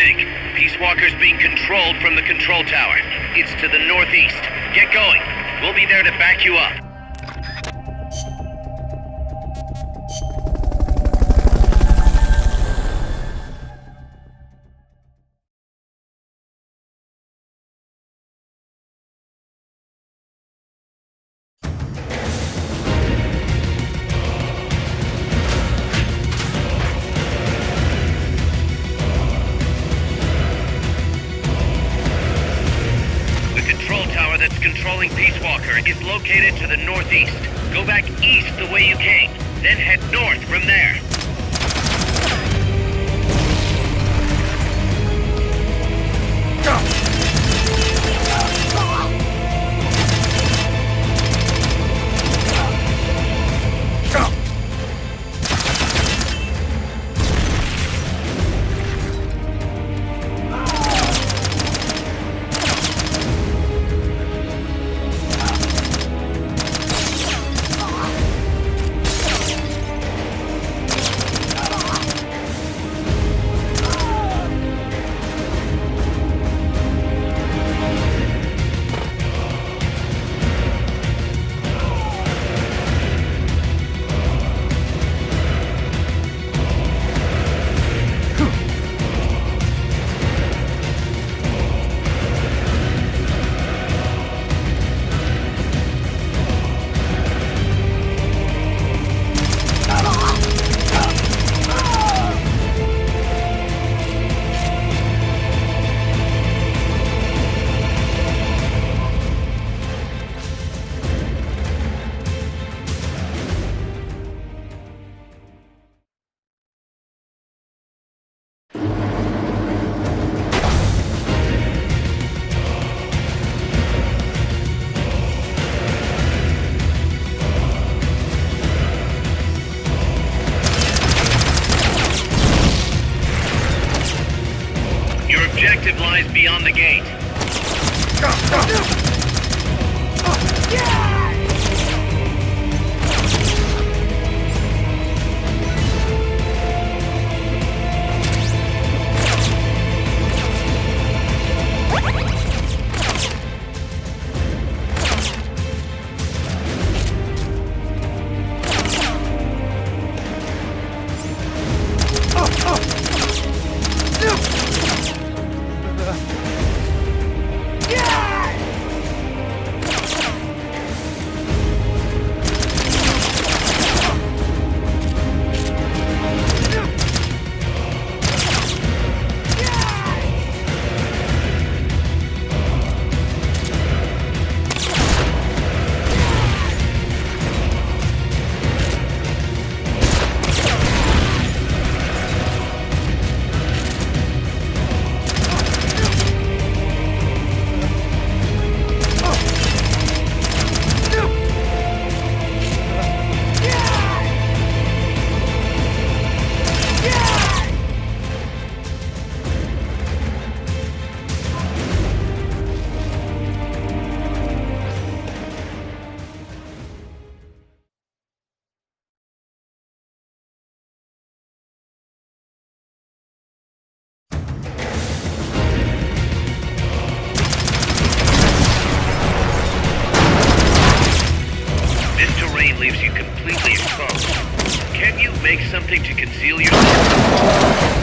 Nick. Peace Walker's being controlled from the control tower. It's to the northeast. Get going. We'll be there to back you up. That's controlling Peace Walker is located to the northeast. Go back east the way you came, then head north from there. Objective lies beyond the gate. Leaves you completely exposed. Can you make something to conceal yourself?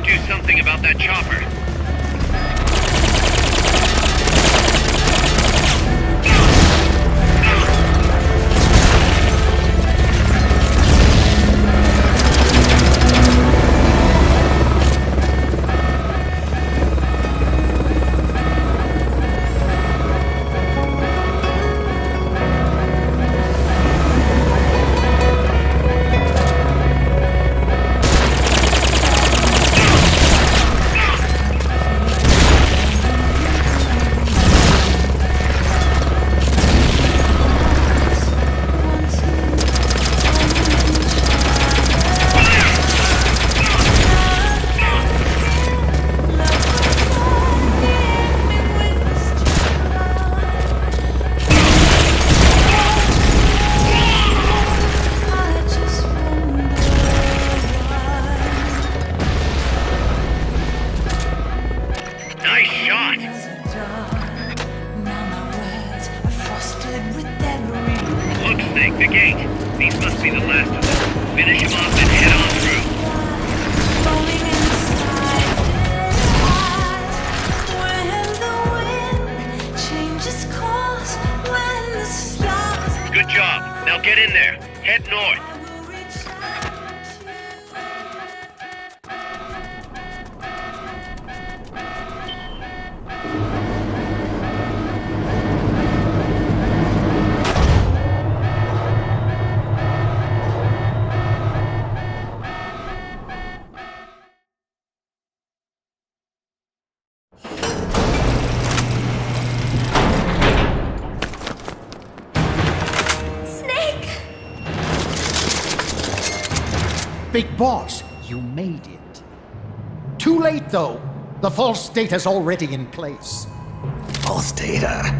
do something about that chopper. The gate. These must be the last of them. Finish him off and head on through. Good job. Now get in there. Head north. Big Boss, you made it. Too late, though. The false data's already in place. False data?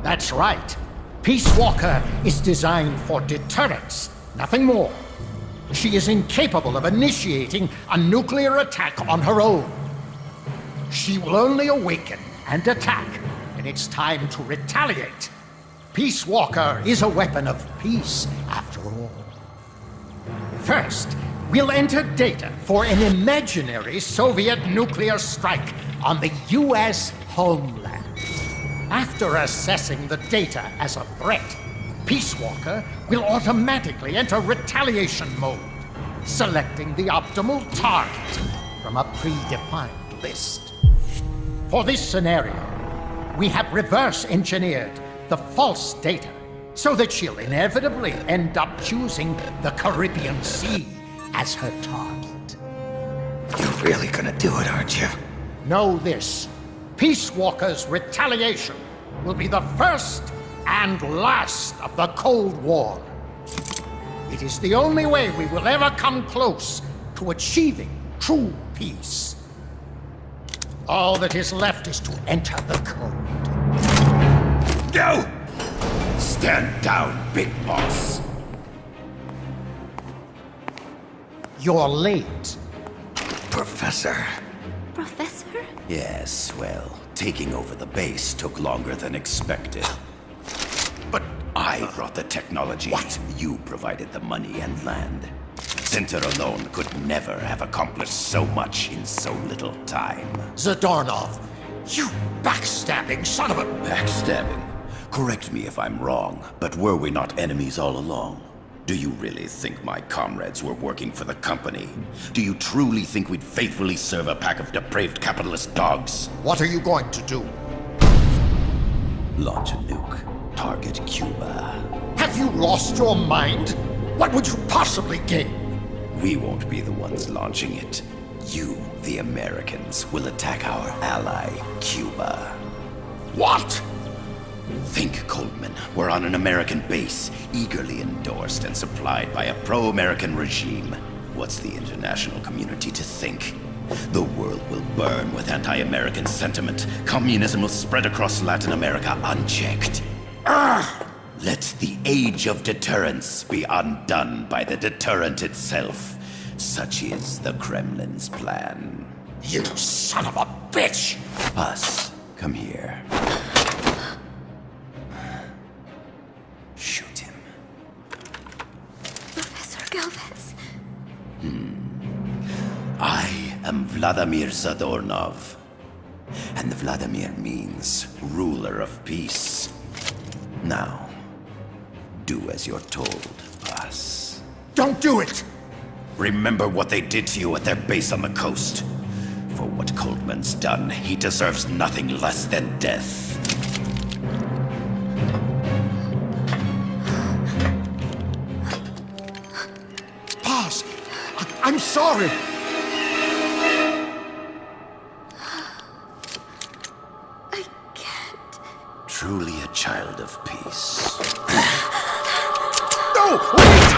That's right. Peace Walker is designed for deterrence, nothing more. She is incapable of initiating a nuclear attack on her own. She will only awaken and attack when it's time to retaliate. Peace Walker is a weapon of peace, after all. First, we'll enter data for an imaginary Soviet nuclear strike on the US homeland. After assessing the data as a threat, Peace Walker will automatically enter retaliation mode, selecting the optimal target from a predefined list. For this scenario, we have reverse engineered the false data so that she'll inevitably end up choosing the Caribbean Sea as her target. You're really gonna do it, aren't you? Know this. Peace Walker's retaliation will be the first and last of the Cold War. It is the only way we will ever come close to achieving true peace. All that is left is to enter the code. No! Stand down, Big Boss. You're late. Professor. Professor? Yes, well, taking over the base took longer than expected. But I brought the technology. What? You provided the money and land. Center alone could never have accomplished so much in so little time. Zadornov, you backstabbing son of a... Backstabbing? Correct me if I'm wrong, but were we not enemies all along? Do you really think my comrades were working for the company? Do you truly think we'd faithfully serve a pack of depraved capitalist dogs? What are you going to do? Launch a nuke. Target Cuba. Have you lost your mind? What would you possibly gain? We won't be the ones launching it. You, the Americans, will attack our ally, Cuba. What? Think, Coldman. We're on an American base, eagerly endorsed and supplied by a pro-American regime. What's the international community to think? The world will burn with anti-American sentiment. Communism will spread across Latin America unchecked. Let the age of deterrence be undone by the deterrent itself. Such is the Kremlin's plan. You son of a bitch! Us, come here. Shoot him. Professor Galvez. I am Vladimir Zadornov. And Vladimir means ruler of peace. Now, do as you're told, boss. Don't do it! Remember what they did to you at their base on the coast. For what Coldman's done, he deserves nothing less than death. Boss, I'm sorry. I can't. Truly a child of peace. No! Wait!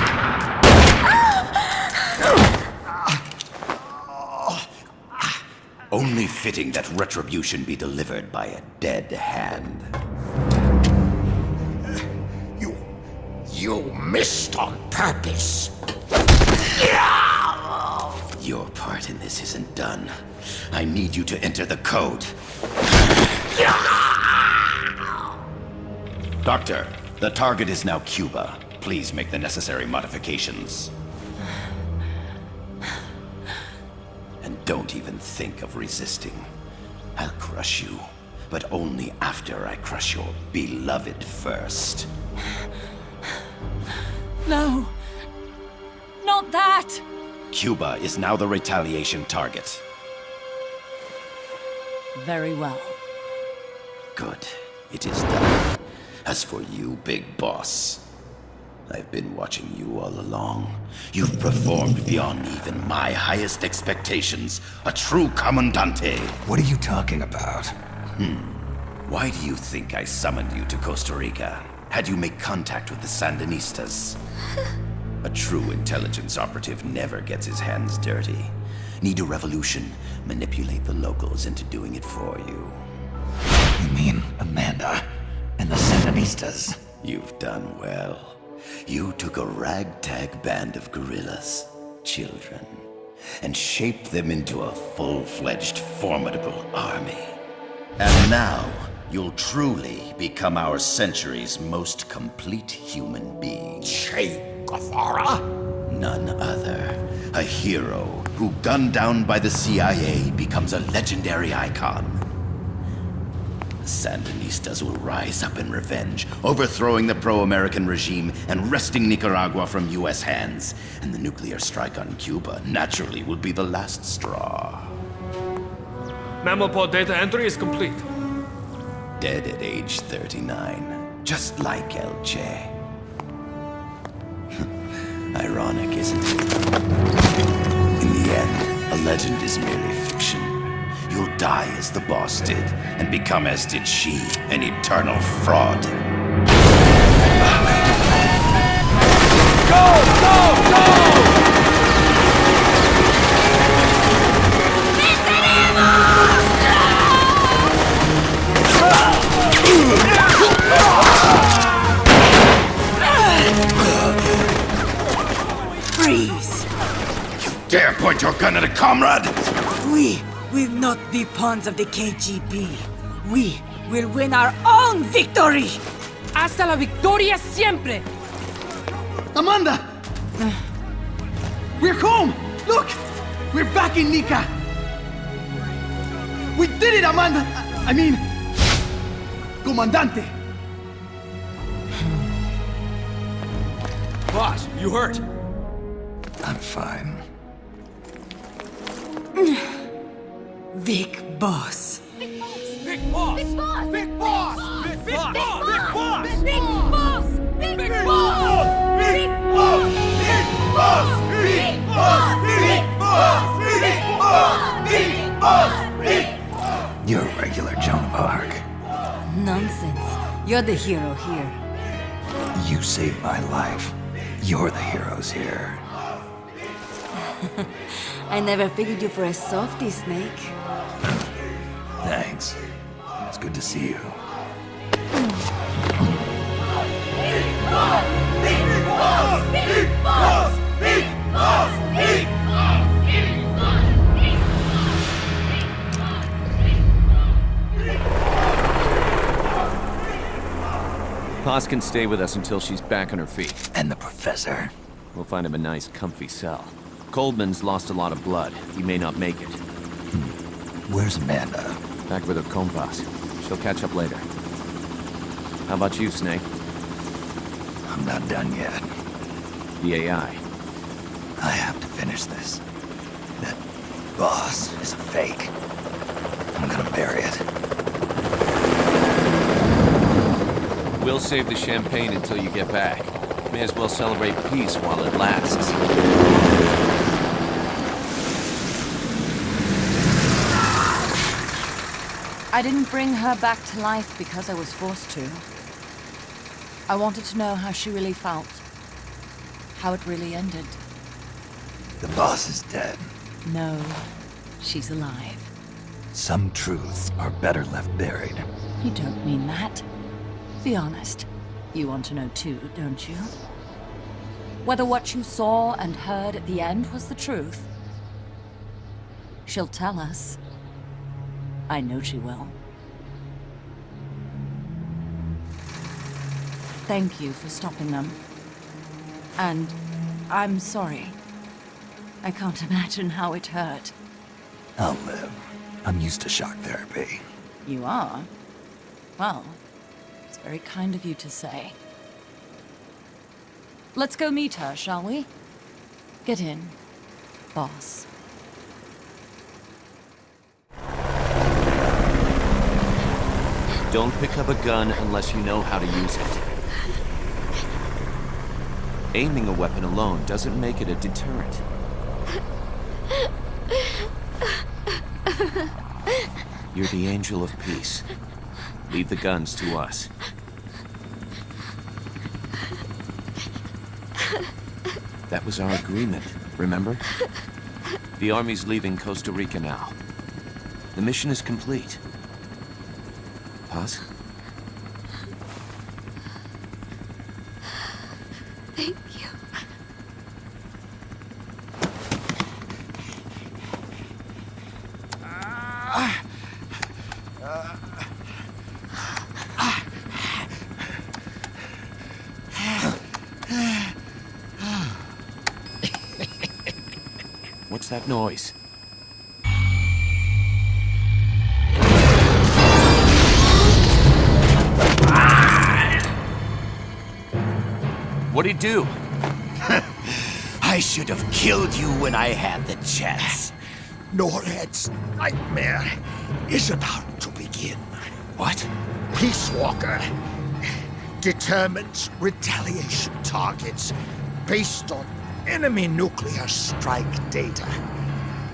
Only fitting that retribution be delivered by a dead hand. You missed on purpose. Your part in this isn't done. I need you to enter the code. Doctor, the target is now Cuba. Please make the necessary modifications. And don't even think of resisting. I'll crush you, but only after I crush your beloved first. No. Not that! Cuba is now the retaliation target. Very well. Good. It is done. As for you, Big Boss, I've been watching you all along. You've performed beyond even my highest expectations. A true Commandante. What are you talking about? Why do you think I summoned you to Costa Rica? Had you make contact with the Sandinistas? A true intelligence operative never gets his hands dirty. Need a revolution? Manipulate the locals into doing it for you. You mean Amanda and the Sandinistas? You've done well. You took a ragtag band of guerrillas, children, and shaped them into a full-fledged, formidable army. And now, you'll truly become our century's most complete human being. Che Guevara? None other. A hero who, gunned down by the CIA, becomes a legendary icon. The Sandinistas will rise up in revenge, overthrowing the pro-American regime and wresting Nicaragua from US hands. And the nuclear strike on Cuba naturally will be the last straw. Mammal pod data entry is complete. Dead at age 39, just like El Che. Ironic, isn't it? In the end, a legend is merely fiction. You'll die as the boss did, and become as did she, an eternal fraud. Freeze! Dare point your gun at a comrade? We will not be pawns of the KGB. We will win our own victory! Hasta la victoria siempre! Amanda! We're home! Look! We're back in Nika! We did it, Amanda! I mean... Comandante! Boss, you hurt? I'm fine. Big Boss. Big boss! Big boss! Big boss! Big boss! Big boss! Big boss! Big boss! Big boss! Big boss! Big boss! Big boss! Big boss! Big boss! Big boss! You're a regular Joan of Arc. Nonsense. You're the hero here. You saved my life. You're the heroes here. I never figured you for a softie, Snake. Thanks. It's good to see you. Paz can stay with us until she's back on her feet. And the professor. We'll find him a nice, comfy cell. Coldman's lost a lot of blood. He may not make it. Where's Amanda? Back with her compass. She'll catch up later. How about you, Snake? I'm not done yet. The AI. I have to finish this. That boss is a fake. I'm gonna bury it. We'll save the champagne until you get back. May as well celebrate peace while it lasts. I didn't bring her back to life because I was forced to. I wanted to know how she really felt. How it really ended. The boss is dead. No, she's alive. Some truths are better left buried. You don't mean that. Be honest. You want to know too, don't you? Whether what you saw and heard at the end was the truth. She'll tell us. I know she will. Thank you for stopping them. And I'm sorry. I can't imagine how it hurt. I'll live. I'm used to shock therapy. You are? Well, it's very kind of you to say. Let's go meet her, shall we? Get in, boss. Don't pick up a gun unless you know how to use it. Aiming a weapon alone doesn't make it a deterrent. You're the angel of peace. Leave the guns to us. That was our agreement, remember? The army's leaving Costa Rica now. The mission is complete. Paz? Thank you. What's that noise? What'd he do? I should have killed you when I had the chance. NORAD's nightmare is about to begin. What? Peace Walker determines retaliation targets based on enemy nuclear strike data.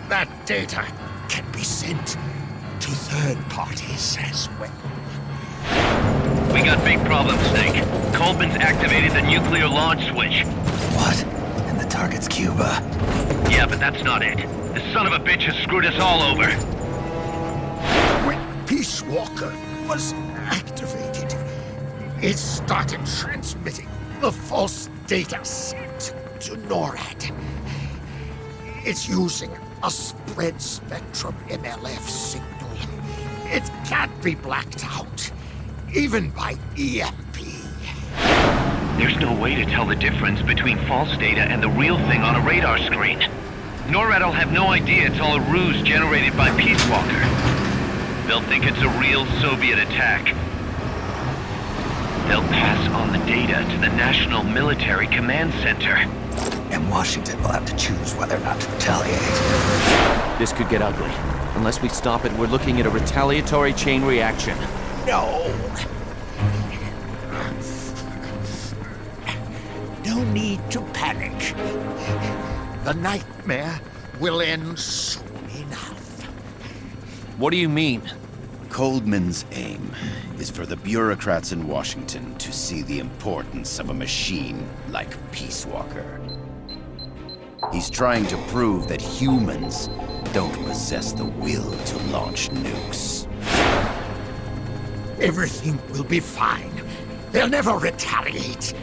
That data can be sent to third parties as well. We got big problems, Snake. Coldman's activated the nuclear launch switch. What? And the target's Cuba. Yeah, but that's not it. The son of a bitch has screwed us all over. When Peace Walker was activated, it started transmitting the false data sent to NORAD. It's using a spread spectrum MLF signal. It can't be blacked out, even by EMP. There's no way to tell the difference between false data and the real thing on a radar screen. NORAD will have no idea it's all a ruse generated by Peace Walker. They'll think it's a real Soviet attack. They'll pass on the data to the National Military Command Center. And Washington will have to choose whether or not to retaliate. This could get ugly. Unless we stop it, we're looking at a retaliatory chain reaction. No. No need to panic. The nightmare will end soon enough. What do you mean? Coldman's aim is for the bureaucrats in Washington to see the importance of a machine like Peace Walker. He's trying to prove that humans don't possess the will to launch nukes. Everything will be fine. They'll never retaliate.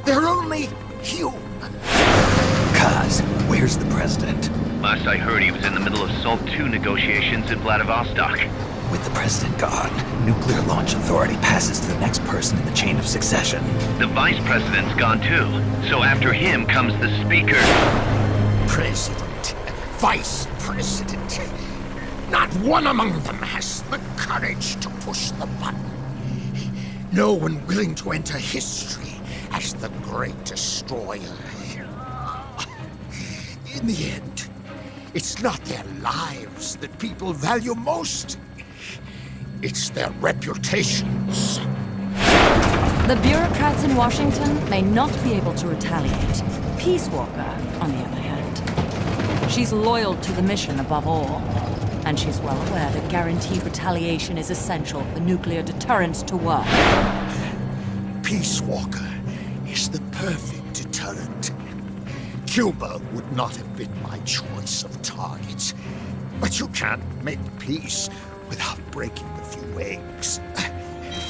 They're only human. Kaz, where's the president? Last I heard, he was in the middle of SALT II negotiations in Vladivostok. With the president gone, Nuclear Launch Authority passes to the next person in the chain of succession. The vice president's gone too. So after him comes the speaker. President. Vice president. Not one among them has the courage to push the button. No one willing to enter history as the Great Destroyer. In the end, it's not their lives that people value most. It's their reputations. The bureaucrats in Washington may not be able to retaliate. Peace Walker, on the other hand, she's loyal to the mission above all. And she's well aware that guaranteed retaliation is essential for nuclear deterrence to work. Peace Walker is the perfect deterrent. Cuba would not have been my choice of targets. But you can't make peace without breaking a few eggs.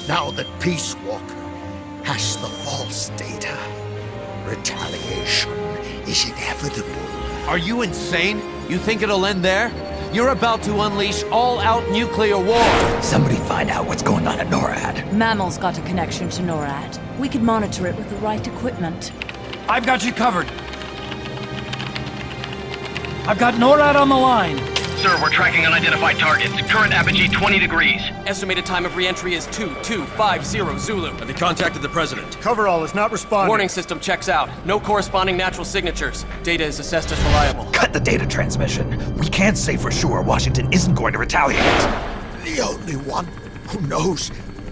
Now that Peace Walker has the false data, retaliation is inevitable. Are you insane? You think it'll end there? You're about to unleash all-out nuclear war! Somebody find out what's going on at NORAD. Mammal's got a connection to NORAD. We could monitor it with the right equipment. I've got you covered. I've got NORAD on the line. Sir, we're tracking unidentified targets. Current apogee 20 degrees. Estimated time of re-entry is 2250 Zulu. Have you contacted the President? Coverall is not responding. Warning system checks out. No corresponding natural signatures. Data is assessed as reliable. Cut the data transmission. We can't say for sure Washington isn't going to retaliate. The only one who knows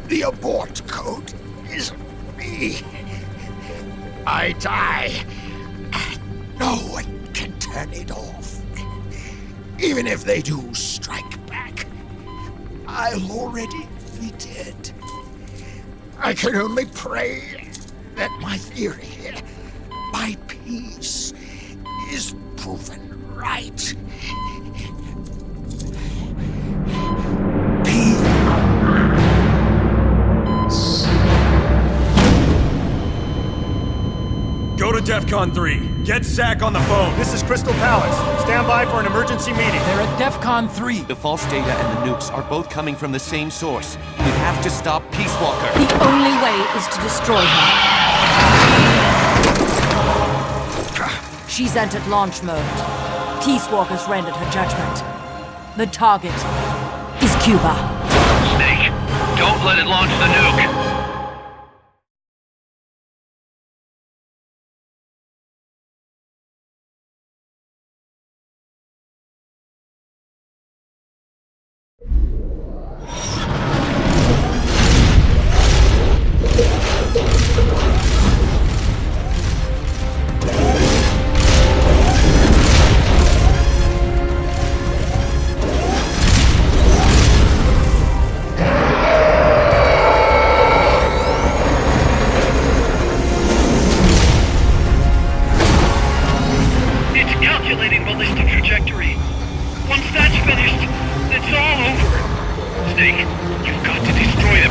the abort code is me. I die, and no one can turn it off. Even if they do strike back, I'll already be dead. I can only pray that my theory, my peace, is proven right. Go to DEFCON 3. Get Zack on the phone. This is Crystal Palace. Stand by for an emergency meeting. They're at DEFCON 3. The false data and the nukes are both coming from the same source. We have to stop Peace Walker. The only way is to destroy her. She's entered launch mode. Peace Walker's rendered her judgment. The target is Cuba. Snake, don't let it launch the nuke. Calculating ballistic trajectory. Once that's finished, it's all over. Snake, you've got to destroy them